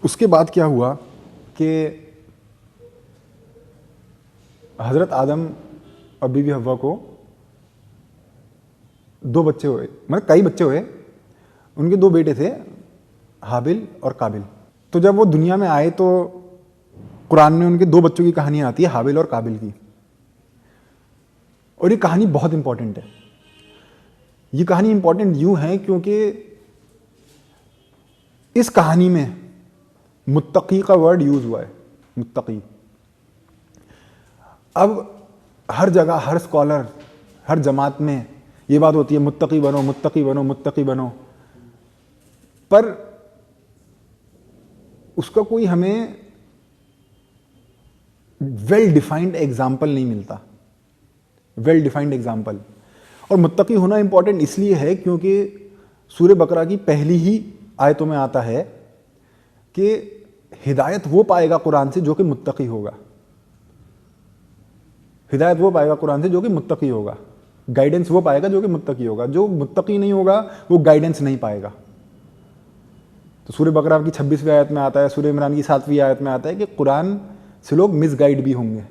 उसके बाद क्या हुआ कि हज़रत आदम और बीवी हव्वा को 2 बच्चे हुए, मतलब कई बच्चे हुए। उनके 2 बेटे थे, हाबिल और काबिल। तो जब वो दुनिया में आए तो कुरान में उनके 2 बच्चों की कहानी आती है, हाबिल और काबिल की। और ये कहानी बहुत इंपॉर्टेंट है। ये कहानी इंपॉर्टेंट यूं है क्योंकि इस कहानी में मुत्तकी का वर्ड यूज हुआ है, मुत्तकी। अब हर जगह, हर स्कॉलर, हर जमात में ये बात होती है, मुत्तकी बनो, मुत्तकी बनो, मुत्तकी बनो। पर उसका कोई हमें वेल डिफाइंड एग्जाम्पल नहीं मिलता, वेल डिफाइंड एग्जाम्पल। और मुत्तकी होना इंपॉर्टेंट इसलिए है क्योंकि सूरह बकरा की पहली ही आयतों में आता है कि हिदायत वो पाएगा कुरान से जो कि मुत्तकी होगा। हिदायत वो पाएगा कुरान से जो कि मुत्तकी होगा। गाइडेंस वो पाएगा जो कि मुत्तकी होगा। जो मुत्तकी नहीं होगा वो गाइडेंस नहीं पाएगा। तो सूरह बकरा की 26वीं आयत में आता है, सूरह इमरान की 7वीं आयत में आता है कि कुरान से लोग मिसगाइड भी होंगे।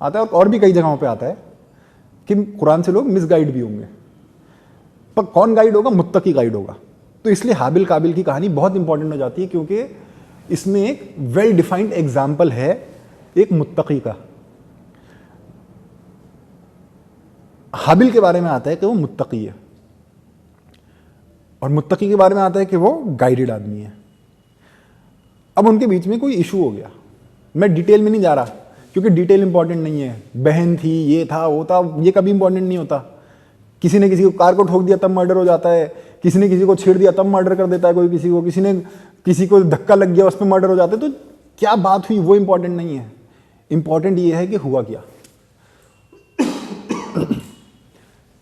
आता है और भी कई जगहों पे आता है कि कुरान से लोग मिसगाइड भी होंगे। पर कौन गाइड होगा? मुत्तकी गाइड होगा। तो इसलिए हाबिल काबिल की कहानी बहुत इंपॉर्टेंट हो जाती है क्योंकि इसमें एक वेल डिफाइंड एग्जाम्पल है एक मुत्तकी का। हाबिल के बारे में आता है कि वो मुत्तकी है और मुत्तकी के बारे में आता है कि वो गाइडेड आदमी है। अब उनके बीच में कोई इशू हो गया। मैं डिटेल में नहीं जा रहा क्योंकि डिटेल इंपॉर्टेंट नहीं है। बहन थी, ये था, वो था, ये कभी इंपॉर्टेंट नहीं होता। किसी ने किसी को कार को ठोक दिया तब मर्डर हो जाता है, किसी ने किसी को छेड़ दिया तब मर्डर कर देता है कोई किसी को, किसी ने किसी को धक्का लग गया उस पर मर्डर हो जाता है। तो क्या बात हुई वो इंपॉर्टेंट नहीं है। इंपॉर्टेंट ये है कि हुआ क्या।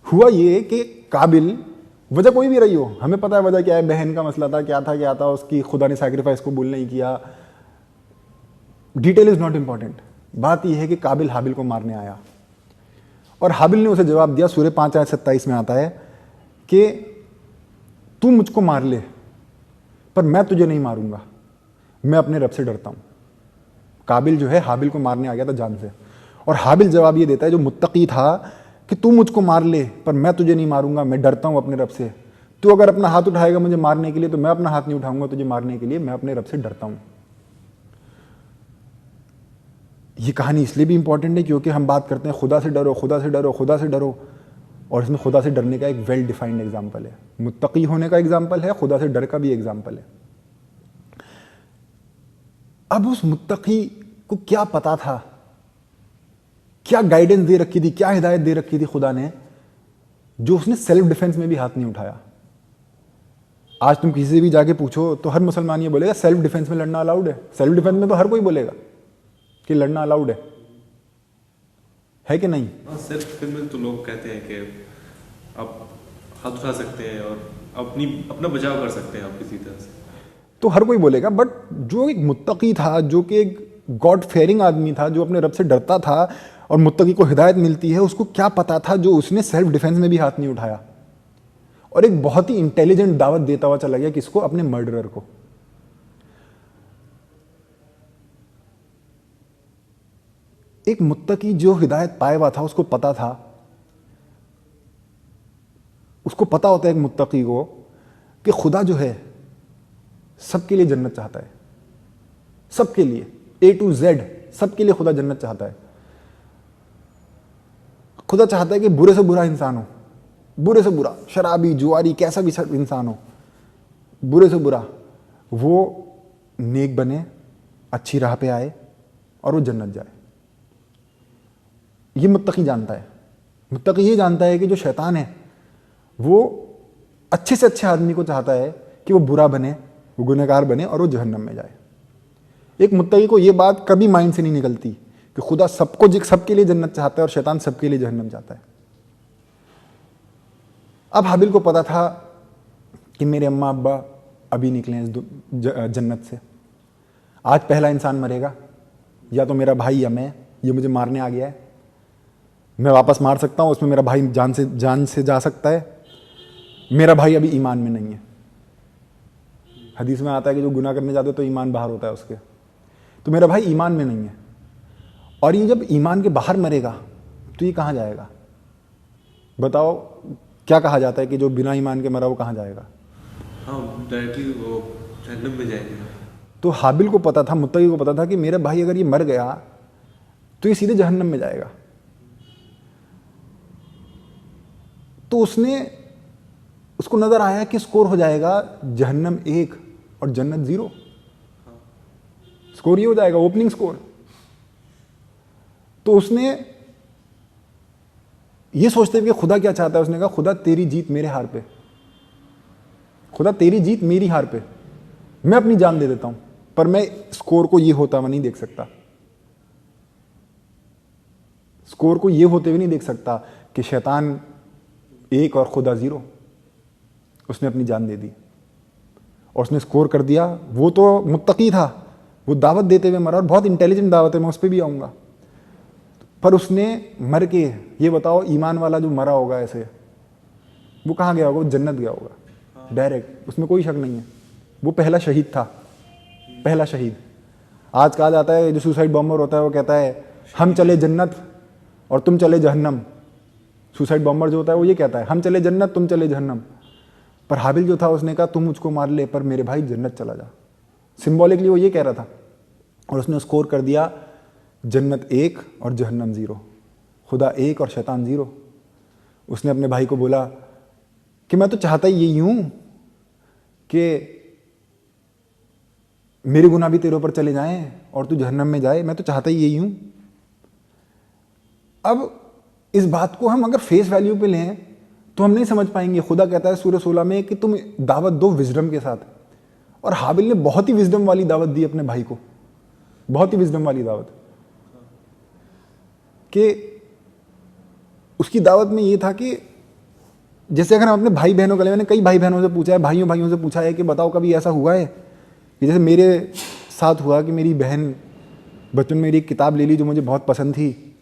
हुआ ये कि काबिल, वजह कोई भी रही हो, हमें पता है वजह क्या है, बहन का मसला था, क्या था, उसकी खुदा ने सैक्रिफाइस को कबूल नहीं किया। Detail is not important. बात यह है कि काबिल हाबिल को मारने आया और हाबिल ने उसे जवाब दिया। सूरह 5 आयत 27 में आता है कि तू मुझको मार ले पर मैं तुझे नहीं मारूंगा, मैं अपने रब से डरता हूं। काबिल जो है हाबिल को मारने आ गया था जान से, और हाबिल जवाब ये देता है जो मुत्तकी था कि तू मुझको मार ले पर मैं तुझे नहीं मारूंगा, मैं डरता हूं अपने रब से। तू अगर अपना हाथ उठाएगा मुझे मारने के लिए तो मैं अपना हाथ नहीं उठाऊंगा तुझे मारने के लिए, मैं अपने रब से डरता हूं। ये कहानी इसलिए भी इंपॉर्टेंट है क्योंकि हम बात करते हैं खुदा से डरो, खुदा से डरो, खुदा से डरो, और इसमें खुदा से डरने का एक वेल डिफाइंड एग्जाम्पल है। मुत्तकी होने का एग्जाम्पल है, खुदा से डर का भी एग्जाम्पल है। अब उस मुत्तकी को क्या पता था, क्या गाइडेंस दे रखी थी, क्या हिदायत दे रखी थी खुदा ने, जो उसने सेल्फ डिफेंस में भी हाथ नहीं उठाया। आज तुम किसी से भी जाके पूछो तो हर मुसलमान ये बोलेगा सेल्फ डिफेंस में लड़ना अलाउड है। सेल्फ डिफेंस में तो हर कोई बोलेगा कि लड़ना अलाउड है कि नहीं? सेल्फ डिफेंस में तो लोग कहते हैं कि आप हाथ उठा सकते हैं और अपना बचाव कर सकते हैं आप किसी तरह से, तो हर कोई बोलेगा। बट जो एक मुत्तकी था, जो कि एक गॉड फेयरिंग आदमी था, जो अपने रब से डरता था और मुत्तकी को हिदायत मिलती है, उसको क्या पता था जो उसने सेल्फ डिफेंस में भी हाथ नहीं उठाया और एक बहुत ही इंटेलिजेंट दावत देता हुआ चला गया किसको? अपने मर्डरर को। एक मुत्तकी जो हिदायत पाया हुआ था उसको पता था, उसको पता होता है एक मुत्तकी को कि खुदा जो है सबके लिए जन्नत चाहता है, सबके लिए A to Z सबके लिए खुदा जन्नत चाहता है। खुदा चाहता है कि बुरे से बुरा इंसान हो, बुरे से बुरा, शराबी, जुआरी, कैसा भी इंसान हो, बुरे से बुरा, वो नेक बने, अच्छी राह पे आए और वो जन्नत जाए। ये मुत्तकी जानता है। मुत्तकी ये जानता है कि जो शैतान है वो अच्छे से अच्छे आदमी को चाहता है कि वो बुरा बने, वो गुनहगार बने और वो जहन्नम में जाए। एक मुत्तकी को ये बात कभी माइंड से नहीं निकलती कि खुदा सबके लिए जन्नत चाहता है और शैतान सबके लिए जहन्नम चाहता है। अब हाबिल को पता था कि मेरे अम्मा अब्बा अभी निकले हैं इस जन्नत से, आज पहला इंसान मरेगा, या तो मेरा भाई या मैं, ये मुझे मारने आ गया है, मैं वापस मार सकता हूँ, उसमें मेरा भाई जान से जा सकता है, मेरा भाई अभी ईमान में नहीं है। हदीस में आता है कि जो गुनाह करने जाते हैं तो ईमान बाहर होता है उसके। तो मेरा भाई ईमान में नहीं है, और ये जब ईमान के बाहर मरेगा तो ये कहाँ जाएगा? बताओ, क्या कहा जाता है कि जो बिना ईमान के मरा वो कहाँ जाएगा? हाँ, डायरेक्टली वो जहन्नम में जाएंगे। तो हाबिल को पता था, मुत्तकी को पता था कि मेरा भाई अगर ये मर गया तो ये सीधे जहन्नम में जाएगा। तो उसको नजर आया कि स्कोर हो जाएगा जहन्नम 1 और जन्नत 0। स्कोर ये हो जाएगा, ओपनिंग स्कोर। तो उसने ये सोचते हुए खुदा क्या चाहता है, उसने कहा खुदा तेरी जीत मेरे हार पे, खुदा तेरी जीत मेरी हार पे, मैं अपनी जान दे देता हूं, पर मैं स्कोर को ये होता हुआ नहीं देख सकता, स्कोर को ये होते हुए नहीं देख सकता कि शैतान 1 और खुदा 0। उसने अपनी जान दे दी और उसने स्कोर कर दिया। वो तो मुत्तकी था, वो दावत देते हुए मरा, और बहुत इंटेलिजेंट दावत है, मैं उस पर भी आऊंगा। पर उसने मर के, ये बताओ ईमान वाला जो मरा होगा ऐसे, वो कहाँ गया होगा? वो जन्नत गया होगा डायरेक्ट, उसमें कोई शक नहीं है। वो पहला शहीद था, पहला शहीद। आज कहा जाता है जो सुसाइड बॉम्बर होता है वो कहता है हम चले जन्नत और तुम चले जहन्नम। सुसाइड बॉम्बर जो होता है वो ये कहता है हम चले जन्नत तुम चले जहन्नम। पर हाबिल जो था उसने कहा तुम मुझको मार ले पर मेरे भाई जन्नत चला जा। सिंबॉलिकली वो ये कह रहा था, और उसने स्कोर कर दिया जन्नत 1 और जहन्नम 0, खुदा 1 और शैतान 0। उसने अपने भाई को बोला कि मैं तो चाहता ही यही हूं कि मेरे गुनाह भी तेरे ऊपर चले जाएं और तू जहन्नम में जाए, मैं तो चाहता ही यही हूं। अब इस बात को हम अगर फेस वैल्यू पे लें तो हम नहीं समझ पाएंगे। खुदा कहता है सूरह 16 में कि तुम दावत दो विजडम के साथ, और हाबिल ने बहुत ही विजडम वाली दावत दी अपने भाई को, बहुत ही विजडम वाली दावत। कि उसकी दावत में ये था कि जैसे अगर हम अपने भाई बहनों के लिए, मैंने कई भाई बहनों से पूछा है, भाइयों से पूछा है कि बताओ कभी ऐसा हुआ है कि जैसे मेरे साथ हुआ कि मेरी बहन बचपन में मेरी एक किताब ले ली जो मुझे बहुत पसंद थी,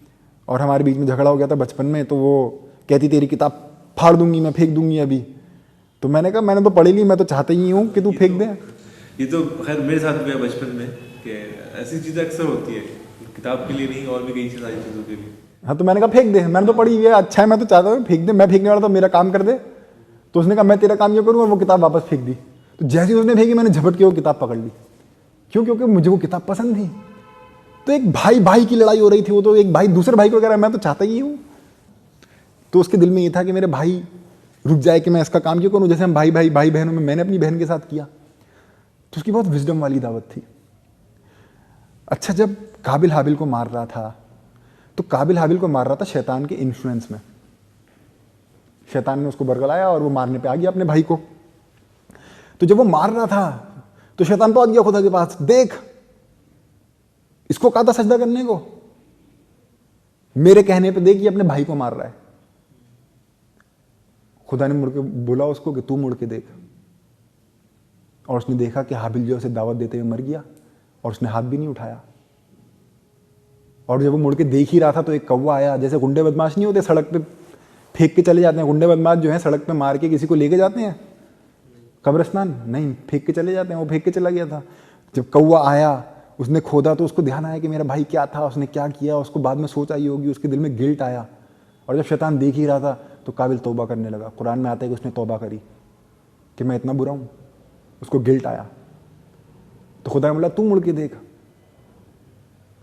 और हमारे बीच में झगड़ा हो गया था बचपन में, तो वो कहती तेरी किताब फाड़ दूंगी, मैं फेंक दूंगी अभी। तो मैंने कहा मैंने तो पढ़ी ली, मैं तो चाहता ही हूँ कि तू फेंक दे। ये तो खैर मेरे साथ भी है बचपन में कि ऐसी चीज़ें अक्सर होती है, किताब के लिए नहीं और भी कई सारी चीज़ों के लिए। हाँ, तो मैंने कहा फेंक दे, मैंने तो पढ़ी हुई है, अच्छा है, मैं तो चाहता हूँ फेंक दे, मैं फेंकने वाला तो मेरा काम कर दे। तो उसने कहा मैं तेरा काम ये करूँ, और वो किताब वापस फेंक दी। तो जैसे ही उसने फेंकी मैंने झपट के वो किताब पकड़ ली। क्यों? क्योंकि मुझे वो किताब पसंद थी। तो एक भाई की लड़ाई हो रही थी, वो तो एक भाई दूसरे भाई को कह रहा है मैं तो चाहता ही हूँ। तो उसके दिल में ये था कि मेरे भाई रुक जाए कि मैं इसका काम क्यों करूँ, जैसे हम भाई बहनों में मैंने अपनी बहन के साथ किया। तो उसकी बहुत विजडम वाली दावत थी। अच्छा, जब काबिल हाबिल को मार रहा था तो काबिल हाबिल को मार रहा था शैतान के इन्फ्लुएंस में। शैतान ने उसको बरगलाया और वो मारने पे आ गया अपने भाई को। तो जब वो मार रहा था तो शैतान पहुंच गया खुदा के पास, देख इसको कहा था सजदा करने को, मेरे कहने पे देख ये अपने भाई को मार रहा है। खुदा ने मुड़ के बोला उसको कि तू मुड़ के देख, और उसने देखा कि हाबिल जो उसे दावत देते हुए मर गया और उसने हाथ भी नहीं उठाया। और जब वो मुड़ के देख ही रहा था तो एक कौवा आया, जैसे गुंडे बदमाश नहीं होते सड़क पे फेंक के चले जाते हैं, गुंडे बदमाश जो है सड़क पे मार के किसी को लेके जाते हैं कब्रिस्तान, नहीं फेंक के चले जाते हैं, वो फेंक के चला गया था। जब कौवा आया उसने खोदा तो उसको ध्यान आया कि मेरा भाई क्या था, उसने क्या किया, उसको बाद में सोच आई होगी, उसके दिल में गिल्ट आया। और जब शैतान देख ही रहा था तो काबिल तौबा करने लगा। कुरान में आता है कि उसने तौबा करी कि मैं इतना बुरा हूँ, उसको गिल्ट आया। तो खुदा ने बोला तू मुड़ के देख।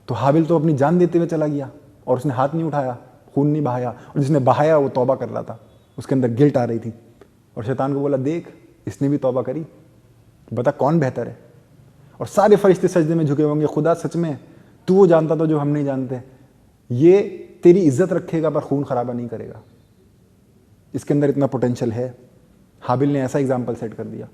तो हाबिल तो अपनी जान देते हुए चला गया और उसने हाथ नहीं उठाया, खून नहीं बहाया, और जिसने बहाया वो तौबा कर रहा था, उसके अंदर गिल्ट आ रही थी। और शैतान को बोला देख इसने भी तौबा करी, बता कौन बेहतर है। और सारे फरिश्ते सजदे में झुके होंगे, खुदा सच में तू वो जानता था जो हम नहीं जानते, ये तेरी इज्जत रखेगा पर खून खराबा नहीं करेगा, इसके अंदर इतना पोटेंशियल है। हाबिल ने ऐसा एग्जाम्पल सेट कर दिया।